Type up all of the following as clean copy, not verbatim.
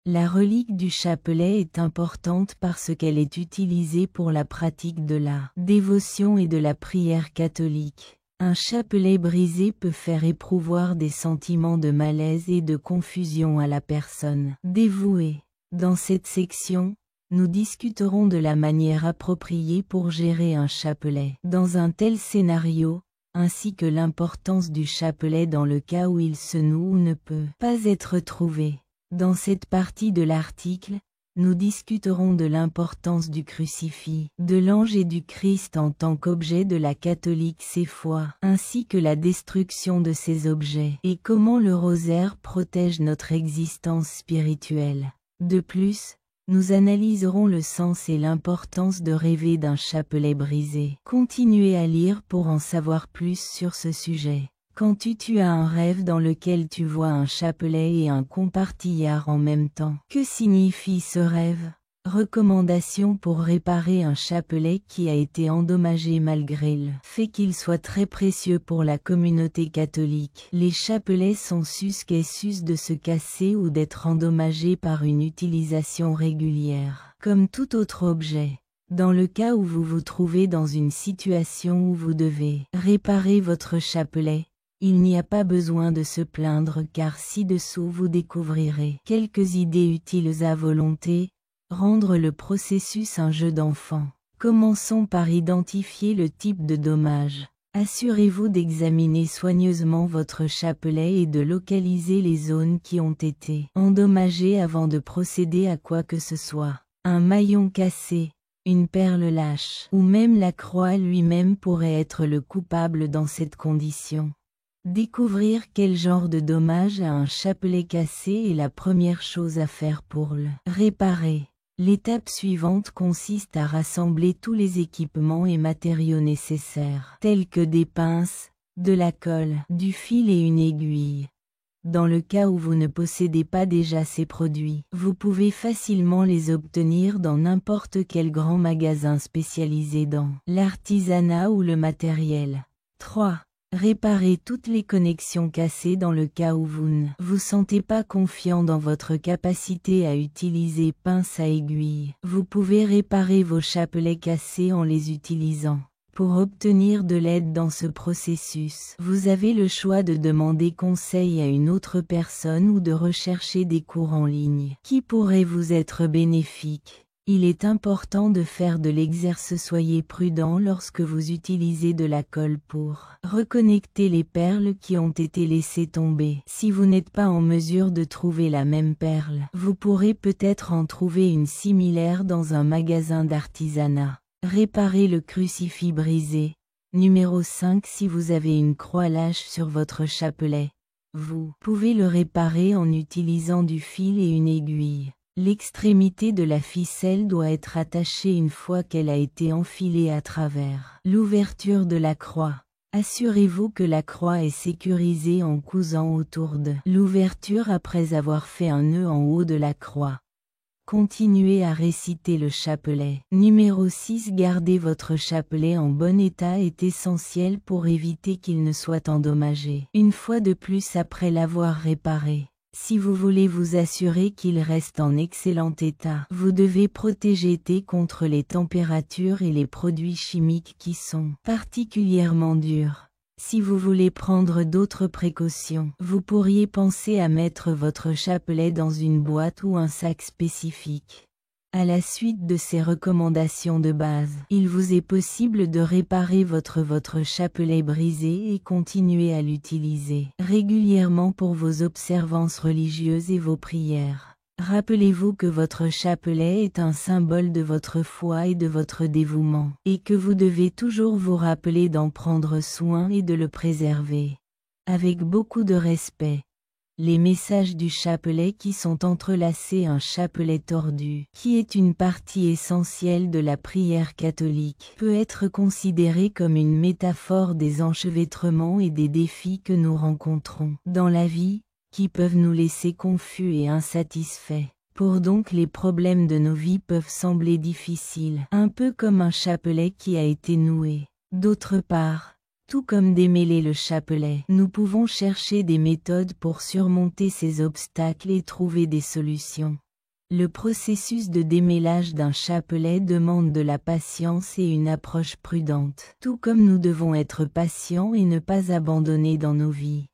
La relique du chapelet est importante parce qu'elle est utilisée pour la pratique de la dévotion et de la prière catholique. Un chapelet brisé peut faire éprouvoir des sentiments de malaise et de confusion à la personne dévouée. Dans cette section, nous discuterons de la manière appropriée pour gérer un chapelet dans un tel scénario, ainsi que l'importance du chapelet dans le cas où il se noue ou ne peut pas être trouvé. Dans cette partie de l'article, nous discuterons de l'importance du crucifix, de l'ange et du Christ en tant qu'objet de la catholique foi, ainsi que la destruction de ces objets, et comment le rosaire protège notre existence spirituelle. De plus, nous analyserons le sens et l'importance de rêver d'un chapelet brisé. Continuez à lire pour en savoir plus sur ce sujet. Quand tu as un rêve dans lequel tu vois un chapelet et un compartillard en même temps. Que signifie ce rêve? Recommandation pour réparer un chapelet qui a été endommagé malgré le fait qu'il soit très précieux pour la communauté catholique. Les chapelets sont susceptibles de se casser ou d'être endommagés par une utilisation régulière, comme tout autre objet. Dans le cas où vous vous trouvez dans une situation où vous devez réparer votre chapelet, il n'y a pas besoin de se plaindre car ci-dessous vous découvrirez quelques idées utiles à volonté. Rendre le processus un jeu d'enfant. Commençons par identifier le type de dommage. Assurez-vous d'examiner soigneusement votre chapelet et de localiser les zones qui ont été endommagées avant de procéder à quoi que ce soit. Un maillon cassé, une perle lâche, ou même la croix lui-même pourrait être le coupable dans cette condition. Découvrir quel genre de dommage a un chapelet cassé est la première chose à faire pour le réparer. L'étape suivante consiste à rassembler tous les équipements et matériaux nécessaires, tels que des pinces, de la colle, du fil et une aiguille. Dans le cas où vous ne possédez pas déjà ces produits, vous pouvez facilement les obtenir dans n'importe quel grand magasin spécialisé dans l'artisanat ou le matériel. 3. Réparez toutes les connexions cassées dans le cas où vous ne vous sentez pas confiant dans votre capacité à utiliser pince à aiguille. Vous pouvez réparer vos chapelets cassés en les utilisant. Pour obtenir de l'aide dans ce processus, vous avez le choix de demander conseil à une autre personne ou de rechercher des cours en ligne qui pourraient vous être bénéfiques. Il est important de faire de l'exercice. Soyez prudent lorsque vous utilisez de la colle pour reconnecter les perles qui ont été laissées tomber. Si vous n'êtes pas en mesure de trouver la même perle, vous pourrez peut-être en trouver une similaire dans un magasin d'artisanat. Réparez le crucifix brisé. Numéro 5. Si vous avez une croix lâche sur votre chapelet, vous pouvez le réparer en utilisant du fil et une aiguille. L'extrémité de la ficelle doit être attachée une fois qu'elle a été enfilée à travers l'ouverture de la croix. Assurez-vous que la croix est sécurisée en cousant autour de l'ouverture après avoir fait un nœud en haut de la croix. Continuez à réciter le chapelet. Numéro 6. Garder votre chapelet en bon état est essentiel pour éviter qu'il ne soit endommagé. Une fois de plus après l'avoir réparé. Si vous voulez vous assurer qu'il reste en excellent état, vous devez protéger contre les températures et les produits chimiques qui sont particulièrement durs. Si vous voulez prendre d'autres précautions, vous pourriez penser à mettre votre chapelet dans une boîte ou un sac spécifique. À la suite de ces recommandations de base, il vous est possible de réparer votre chapelet brisé et continuer à l'utiliser régulièrement pour vos observances religieuses et vos prières. Rappelez-vous que votre chapelet est un symbole de votre foi et de votre dévouement, et que vous devez toujours vous rappeler d'en prendre soin et de le préserver. Avec beaucoup de respect. Les messages du chapelet qui sont entrelacés. Un chapelet tordu, qui est une partie essentielle de la prière catholique, peut être considéré comme une métaphore des enchevêtrements et des défis que nous rencontrons dans la vie, qui peuvent nous laisser confus et insatisfaits. Pour donc les problèmes de nos vies peuvent sembler difficiles, un peu comme un chapelet qui a été noué. D'autre part, tout comme démêler le chapelet, nous pouvons chercher des méthodes pour surmonter ces obstacles et trouver des solutions. Le processus de démêlage d'un chapelet demande de la patience et une approche prudente, tout comme nous devons être patients et ne pas abandonner dans nos vies.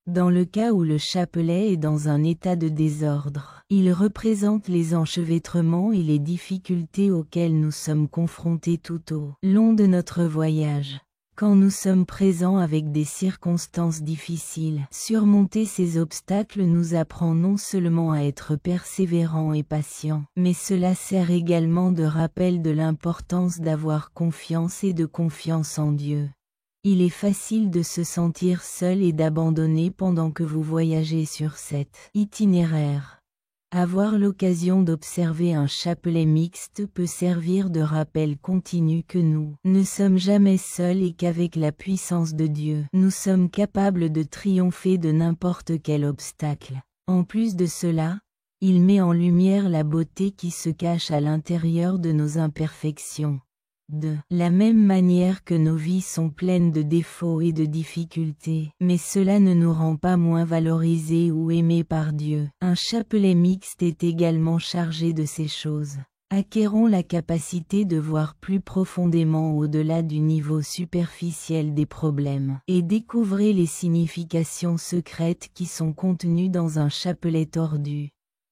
Dans le cas où le chapelet est dans un état de désordre, il représente les enchevêtrements et les difficultés auxquelles nous sommes confrontés tout au long de notre voyage. Quand nous sommes présents avec des circonstances difficiles, surmonter ces obstacles nous apprend non seulement à être persévérants et patients, mais cela sert également de rappel de l'importance d'avoir confiance et de confiance en Dieu. Il est facile de se sentir seul et d'abandonner pendant que vous voyagez sur cet itinéraire. Avoir l'occasion d'observer un chapelet mixte peut servir de rappel continu que nous ne sommes jamais seuls et qu'avec la puissance de Dieu, nous sommes capables de triompher de n'importe quel obstacle. En plus de cela, il met en lumière la beauté qui se cache à l'intérieur de nos imperfections. De la même manière que nos vies sont pleines de défauts et de difficultés, mais cela ne nous rend pas moins valorisés ou aimés par Dieu. Un chapelet mixte est également chargé de ces choses. Acquérons la capacité de voir plus profondément au-delà du niveau superficiel des problèmes, et découvrez les significations secrètes qui sont contenues dans un chapelet tordu.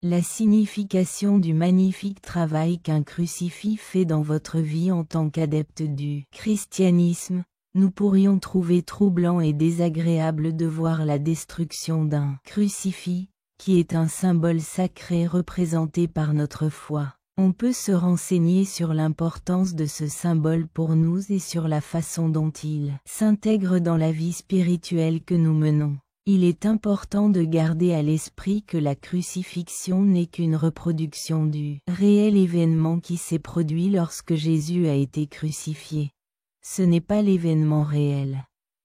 La signification du magnifique travail qu'un crucifix fait dans votre vie en tant qu'adepte du christianisme, nous pourrions trouver troublant et désagréable de voir la destruction d'un crucifix, qui est un symbole sacré représenté par notre foi. On peut se renseigner sur l'importance de ce symbole pour nous et sur la façon dont il s'intègre dans la vie spirituelle que nous menons. Il est important de garder à l'esprit que la crucifixion n'est qu'une reproduction du réel événement qui s'est produit lorsque Jésus a été crucifié. Ce n'est pas l'événement réel.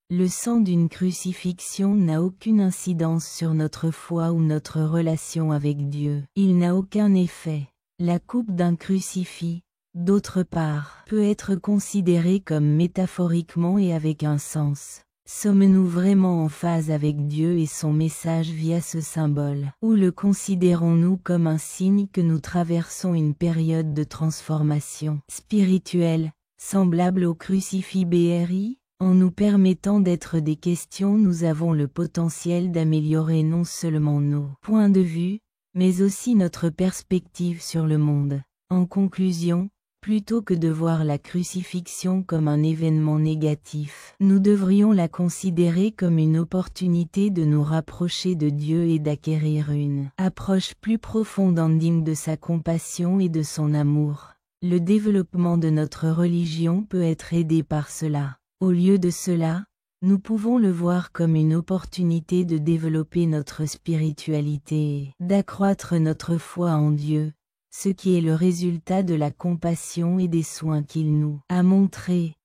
Le sang d'une crucifixion n'a aucune incidence sur notre foi ou notre relation avec Dieu. Il n'a aucun effet. La coupe d'un crucifix, d'autre part, peut être considérée comme métaphoriquement et avec un sens. Sommes-nous vraiment en phase avec Dieu et son message via ce symbole, ou le considérons-nous comme un signe que nous traversons une période de transformation spirituelle, semblable au crucifix BRI? En nous permettant d'être des questions, nous avons le potentiel d'améliorer non seulement nos points de vue, mais aussi notre perspective sur le monde. En conclusion, plutôt que de voir la crucifixion comme un événement négatif, nous devrions la considérer comme une opportunité de nous rapprocher de Dieu et d'acquérir une approche plus profonde digne de sa compassion et de son amour. Le développement de notre religion peut être aidé par cela. Au lieu de cela, nous pouvons le voir comme une opportunité de développer notre spiritualité et d'accroître notre foi en Dieu, ce qui est le résultat de la compassion et des soins qu'il nous a montrés.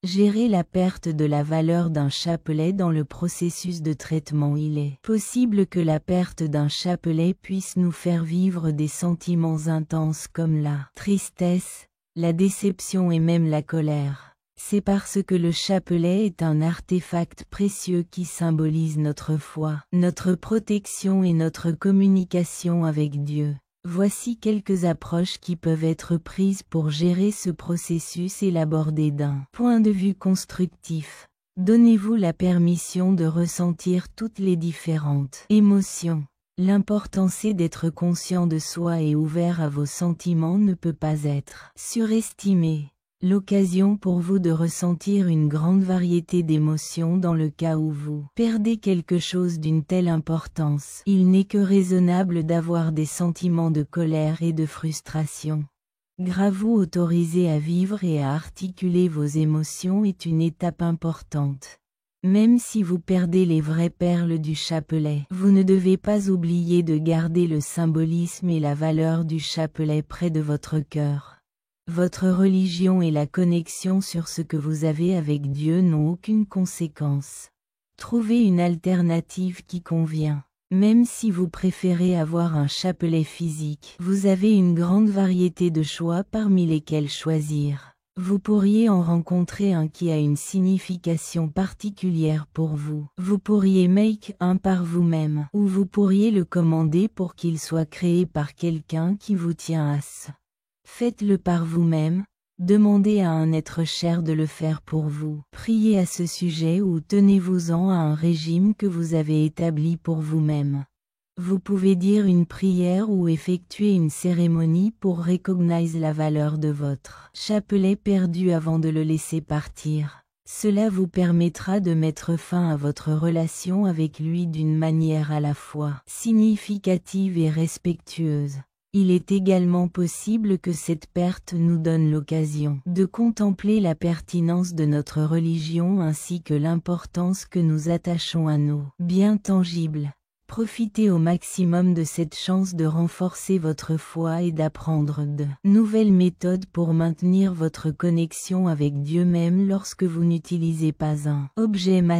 Gérer la perte de la valeur d'un chapelet dans le processus de traitement. Il est possible que la perte d'un chapelet puisse nous faire vivre des sentiments intenses comme la tristesse, la déception et même la colère. C'est parce que le chapelet est un artefact précieux qui symbolise notre foi, notre protection et notre communication avec Dieu. Voici quelques approches qui peuvent être prises pour gérer ce processus et l'aborder d'un point de vue constructif. Donnez-vous la permission de ressentir toutes les différentes émotions. L'important c'est d'être conscient de soi et ouvert à vos sentiments ne peut pas être surestimé. L'occasion pour vous de ressentir une grande variété d'émotions dans le cas où vous perdez quelque chose d'une telle importance. Il n'est que raisonnable d'avoir des sentiments de colère et de frustration. Vous autoriser à vivre et à articuler vos émotions est une étape importante. Même si vous perdez les vraies perles du chapelet, vous ne devez pas oublier de garder le symbolisme et la valeur du chapelet près de votre cœur. Votre religion et la connexion sur ce que vous avez avec Dieu n'ont aucune conséquence. Trouvez une alternative qui convient. Même si vous préférez avoir un chapelet physique, vous avez une grande variété de choix parmi lesquels choisir. Vous pourriez en rencontrer un qui a une signification particulière pour vous. Vous pourriez make un par vous-même, ou vous pourriez le commander pour qu'il soit créé par quelqu'un qui vous tient à ce. Faites-le par vous-même. Demandez à un être cher de le faire pour vous. Priez à ce sujet ou tenez-vous-en à un régime que vous avez établi pour vous-même. Vous pouvez dire une prière ou effectuer une cérémonie pour recognize la valeur de votre chapelet perdu avant de le laisser partir. Cela vous permettra de mettre fin à votre relation avec lui d'une manière à la fois significative et respectueuse. Il est également possible que cette perte nous donne l'occasion de contempler la pertinence de notre religion ainsi que l'importance que nous attachons à nos biens tangibles. Profitez au maximum de cette chance de renforcer votre foi et d'apprendre de nouvelles méthodes pour maintenir votre connexion avec Dieu même lorsque vous n'utilisez pas un objet matériel.